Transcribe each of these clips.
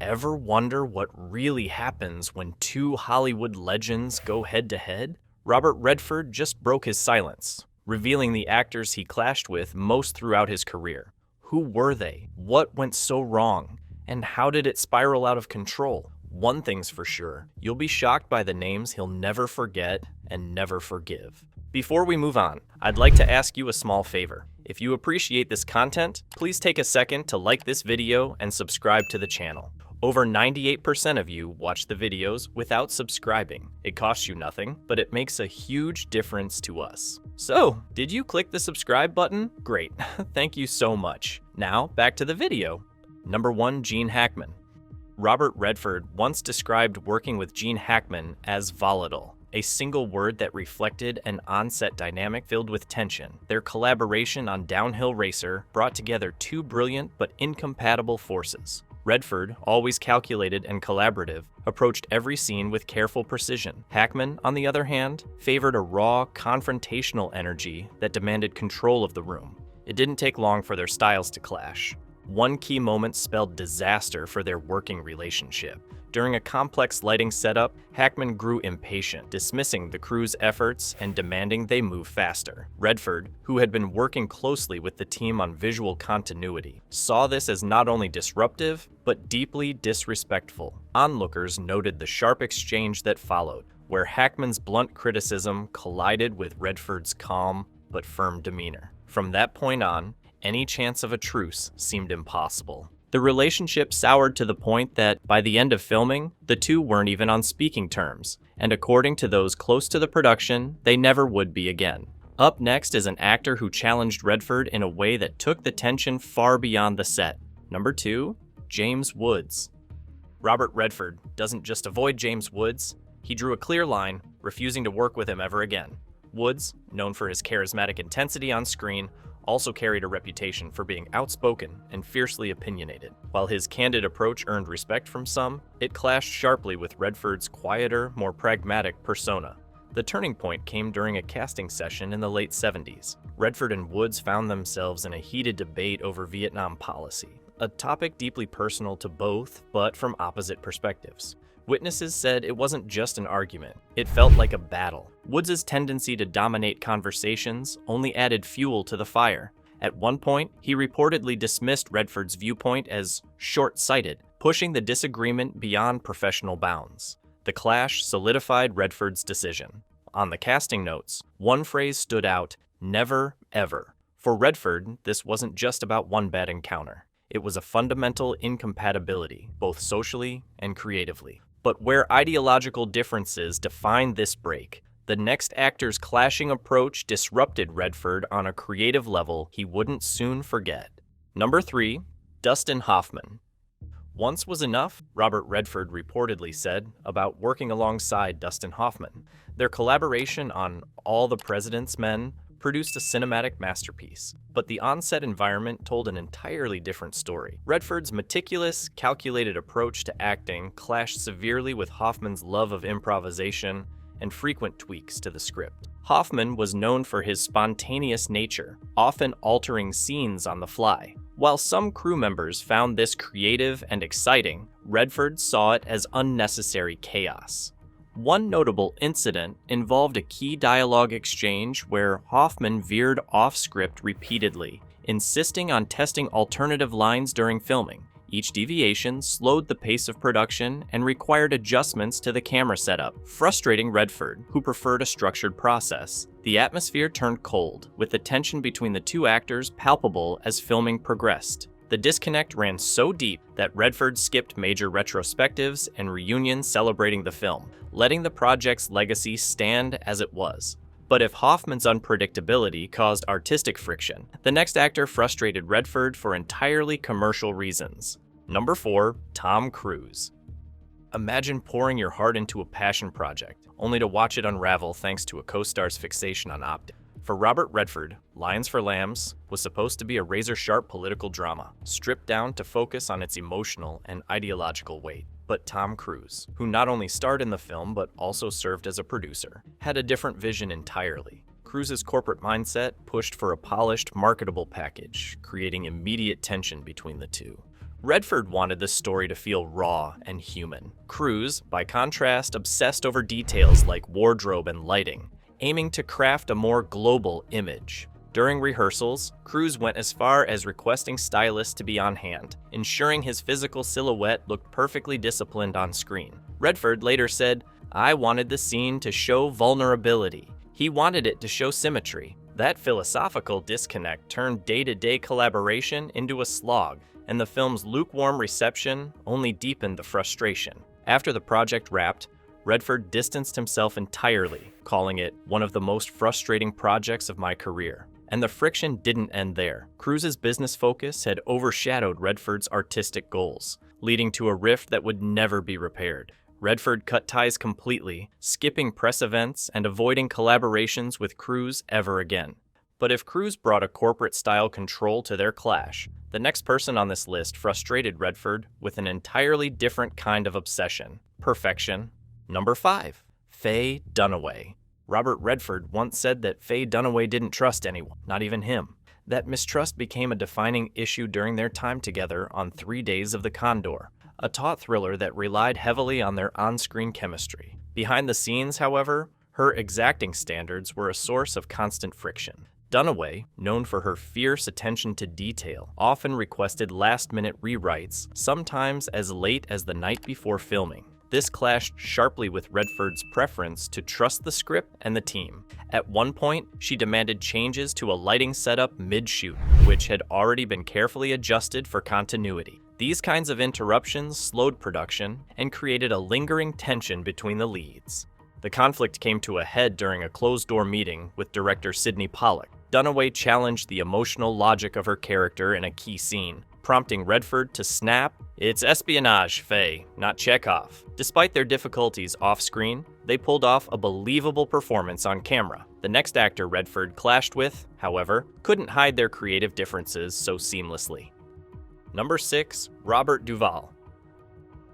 Ever wonder what really happens when two Hollywood legends go head-to-head? Robert Redford just broke his silence, revealing the actors he clashed with most throughout his career. Who were they? What went so wrong? And how did it spiral out of control? One thing's for sure, you'll be shocked by the names he'll never forget and never forgive. Before we move on, I'd like to ask you a small favor. If you appreciate this content, please take a second to like this video and subscribe to the channel. Over 98% of you watch the videos without subscribing. It costs you nothing, but it makes a huge difference to us. So, did you click the subscribe button? Great, thank you so much. Now, back to the video. Number 1, Gene Hackman. Robert Redford once described working with Gene Hackman as volatile, a single word that reflected an on-set dynamic filled with tension. Their collaboration on Downhill Racer brought together two brilliant but incompatible forces. Redford, always calculated and collaborative, approached every scene with careful precision. Hackman, on the other hand, favored a raw, confrontational energy that demanded control of the room. It didn't take long for their styles to clash. One key moment spelled disaster for their working relationship. During a complex lighting setup, Hackman grew impatient, dismissing the crew's efforts and demanding they move faster. Redford, who had been working closely with the team on visual continuity, saw this as not only disruptive, but deeply disrespectful. Onlookers noted the sharp exchange that followed, where Hackman's blunt criticism collided with Redford's calm but firm demeanor. From that point on, any chance of a truce seemed impossible. The relationship soured to the point that, by the end of filming, the two weren't even on speaking terms, and according to those close to the production, they never would be again. Up next is an actor who challenged Redford in a way that took the tension far beyond the set. Number 2, James Woods. Robert Redford doesn't just avoid James Woods, he drew a clear line, refusing to work with him ever again. Woods, known for his charismatic intensity on screen, also carried a reputation for being outspoken and fiercely opinionated. While his candid approach earned respect from some, it clashed sharply with Redford's quieter, more pragmatic persona. The turning point came during a casting session in the late 70s. Redford and Woods found themselves in a heated debate over Vietnam policy, a topic deeply personal to both, but from opposite perspectives. Witnesses said it wasn't just an argument, it felt like a battle. Woods' tendency to dominate conversations only added fuel to the fire. At one point, he reportedly dismissed Redford's viewpoint as short-sighted, pushing the disagreement beyond professional bounds. The clash solidified Redford's decision. On the casting notes, one phrase stood out: never, ever. For Redford, this wasn't just about one bad encounter. It was a fundamental incompatibility, both socially and creatively. But where ideological differences defined this break, the next actor's clashing approach disrupted Redford on a creative level he wouldn't soon forget. Number 3, Dustin Hoffman. Once was enough, Robert Redford reportedly said about working alongside Dustin Hoffman. Their collaboration on All the President's Men produced a cinematic masterpiece, but the on-set environment told an entirely different story. Redford's meticulous, calculated approach to acting clashed severely with Hoffman's love of improvisation and frequent tweaks to the script. Hoffman was known for his spontaneous nature, often altering scenes on the fly. While some crew members found this creative and exciting, Redford saw it as unnecessary chaos. One notable incident involved a key dialogue exchange where Hoffman veered off script repeatedly, insisting on testing alternative lines during filming. Each deviation slowed the pace of production and required adjustments to the camera setup, frustrating Redford, who preferred a structured process. The atmosphere turned cold, with the tension between the two actors palpable as filming progressed. The disconnect ran so deep that Redford skipped major retrospectives and reunions celebrating the film, letting the project's legacy stand as it was. But if Hoffman's unpredictability caused artistic friction, the next actor frustrated Redford for entirely commercial reasons. Number 4, Tom Cruise. Imagine pouring your heart into a passion project, only to watch it unravel thanks to a co-star's fixation on optics. For Robert Redford, Lions for Lambs was supposed to be a razor-sharp political drama, stripped down to focus on its emotional and ideological weight. But Tom Cruise, who not only starred in the film but also served as a producer, had a different vision entirely. Cruise's corporate mindset pushed for a polished, marketable package, creating immediate tension between the two. Redford wanted the story to feel raw and human. Cruise, by contrast, obsessed over details like wardrobe and lighting, aiming to craft a more global image. During rehearsals, Cruise went as far as requesting stylists to be on hand, ensuring his physical silhouette looked perfectly disciplined on screen. Redford later said, "I wanted the scene to show vulnerability. He wanted it to show symmetry." That philosophical disconnect turned day-to-day collaboration into a slog, and the film's lukewarm reception only deepened the frustration. After the project wrapped, Redford distanced himself entirely, calling it one of the most frustrating projects of my career. And the friction didn't end there. Cruise's business focus had overshadowed Redford's artistic goals, leading to a rift that would never be repaired. Redford cut ties completely, skipping press events and avoiding collaborations with Cruise ever again. But if Cruise brought a corporate-style control to their clash, the next person on this list frustrated Redford with an entirely different kind of obsession: perfection. Number 5. Faye Dunaway. Robert Redford once said that Faye Dunaway didn't trust anyone, not even him. That mistrust became a defining issue during their time together on 3 Days of the Condor, a taut thriller that relied heavily on their on-screen chemistry. Behind the scenes, however, her exacting standards were a source of constant friction. Dunaway, known for her fierce attention to detail, often requested last-minute rewrites, sometimes as late as the night before filming. This clashed sharply with Redford's preference to trust the script and the team. At one point, she demanded changes to a lighting setup mid-shoot, which had already been carefully adjusted for continuity. These kinds of interruptions slowed production and created a lingering tension between the leads. The conflict came to a head during a closed-door meeting with director Sidney Pollack. Dunaway challenged the emotional logic of her character in a key scene, prompting Redford to snap, "It's espionage, Faye, not Chekhov." Despite their difficulties off-screen, they pulled off a believable performance on camera. The next actor Redford clashed with, however, couldn't hide their creative differences so seamlessly. Number 6. Robert Duvall.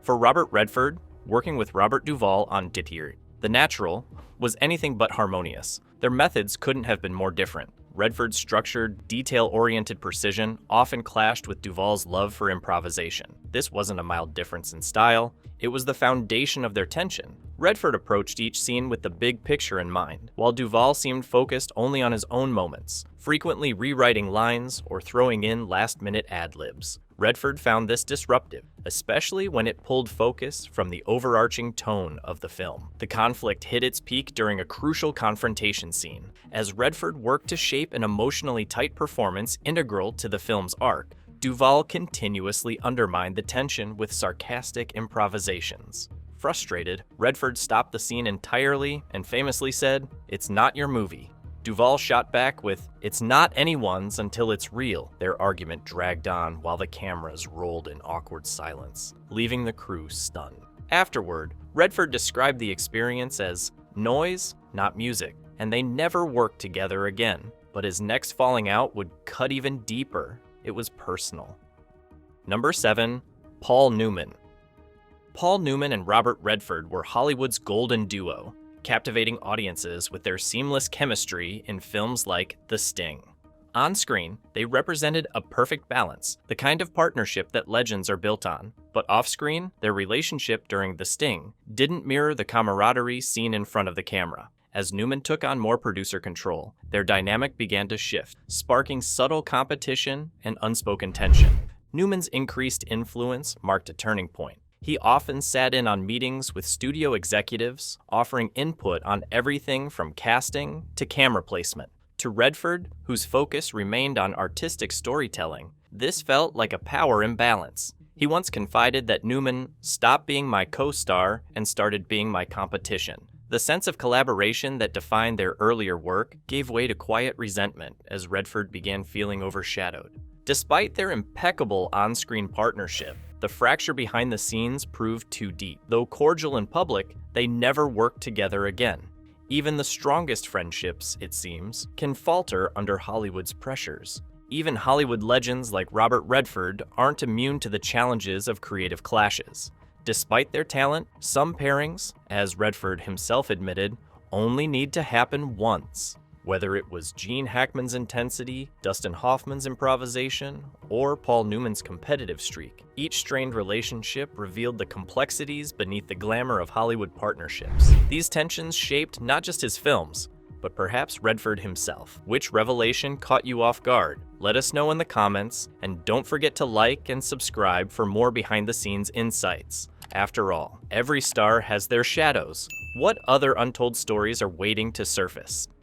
For Robert Redford, working with Robert Duvall on The Natural was anything but harmonious. Their methods couldn't have been more different. Redford's structured, detail-oriented precision often clashed with Duvall's love for improvisation. This wasn't a mild difference in style, it was the foundation of their tension. Redford approached each scene with the big picture in mind, while Duvall seemed focused only on his own moments, frequently rewriting lines or throwing in last-minute ad-libs. Redford found this disruptive, especially when it pulled focus from the overarching tone of the film. The conflict hit its peak during a crucial confrontation scene. As Redford worked to shape an emotionally tight performance integral to the film's arc, Duvall continuously undermined the tension with sarcastic improvisations. Frustrated, Redford stopped the scene entirely and famously said, "It's not your movie." Duvall shot back with, "It's not anyone's until it's real." Their argument dragged on while the cameras rolled in awkward silence, leaving the crew stunned. Afterward, Redford described the experience as noise, not music, and they never worked together again. But his next falling out would cut even deeper. It was personal. Number 7. Paul Newman. Paul Newman and Robert Redford were Hollywood's golden duo, captivating audiences with their seamless chemistry in films like The Sting. On screen, they represented a perfect balance, the kind of partnership that legends are built on. But off-screen, their relationship during The Sting didn't mirror the camaraderie seen in front of the camera. As Newman took on more producer control, their dynamic began to shift, sparking subtle competition and unspoken tension. Newman's increased influence marked a turning point. He often sat in on meetings with studio executives, offering input on everything from casting to camera placement. To Redford, whose focus remained on artistic storytelling, this felt like a power imbalance. He once confided that Newman stopped being my co-star and started being my competition. The sense of collaboration that defined their earlier work gave way to quiet resentment as Redford began feeling overshadowed. Despite their impeccable on-screen partnership, the fracture behind the scenes proved too deep. Though cordial in public, they never worked together again. Even the strongest friendships, it seems, can falter under Hollywood's pressures. Even Hollywood legends like Robert Redford aren't immune to the challenges of creative clashes. Despite their talent, some pairings, as Redford himself admitted, only need to happen once. Whether it was Gene Hackman's intensity, Dustin Hoffman's improvisation, or Paul Newman's competitive streak, each strained relationship revealed the complexities beneath the glamour of Hollywood partnerships. These tensions shaped not just his films, but perhaps Redford himself. Which revelation caught you off guard? Let us know in the comments, and don't forget to like and subscribe for more behind-the-scenes insights. After all, every star has their shadows. What other untold stories are waiting to surface?